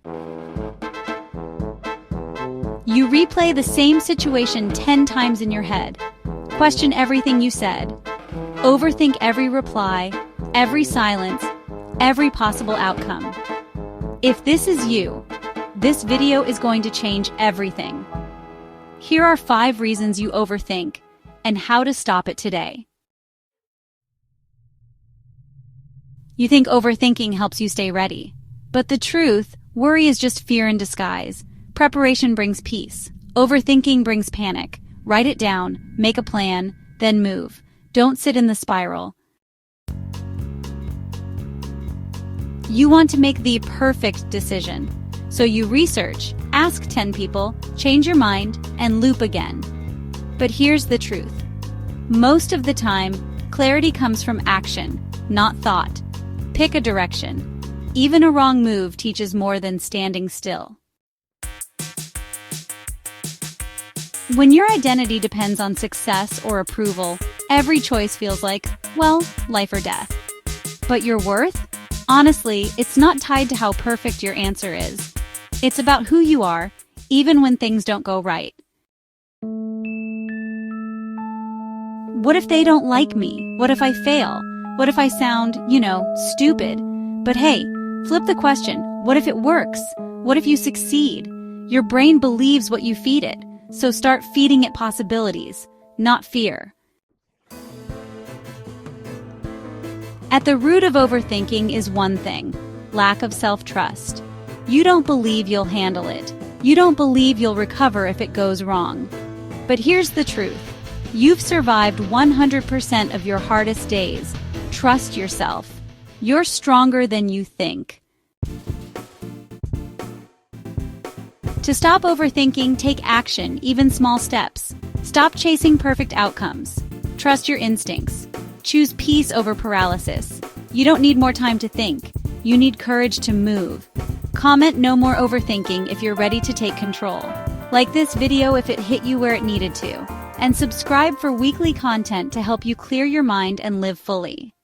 You replay the same situation 10 times in your head. Question everything you said. Overthink every reply, every silence, every possible outcome. If this is you, this video is going to change everything. Here are 5 reasons you overthink and how to stop it today. You think overthinking helps you stay ready. But the truth, worry is just fear in disguise. Preparation brings peace. Overthinking brings panic. Write it down, make a plan, then move. Don't sit in the spiral. You want to make the perfect decision. So you research, ask 10 people, change your mind, and loop again. But here's the truth. Most of the time, clarity comes from action, not thought. Pick a direction. Even a wrong move teaches more than standing still. When your identity depends on success or approval, every choice feels like, well, life or death. But your worth? Honestly, it's not tied to how perfect your answer is. It's about who you are, even when things don't go right. What if they don't like me? What if I fail? What if I sound, stupid? But hey, flip the question. What if it works? What if you succeed? Your brain believes what you feed it. So start feeding it possibilities, not fear. At the root of overthinking is one thing: lack of self-trust. You don't believe you'll handle it. You don't believe you'll recover if it goes wrong. But here's the truth. You've survived 100% of your hardest days. Trust yourself. You're stronger than you think. To stop overthinking, take action, even small steps. Stop chasing perfect outcomes. Trust your instincts. Choose peace over paralysis. You don't need more time to think. You need courage to move. Comment "No more overthinking" if you're ready to take control. Like this video if it hit you where it needed to. And subscribe for weekly content to help you clear your mind and live fully.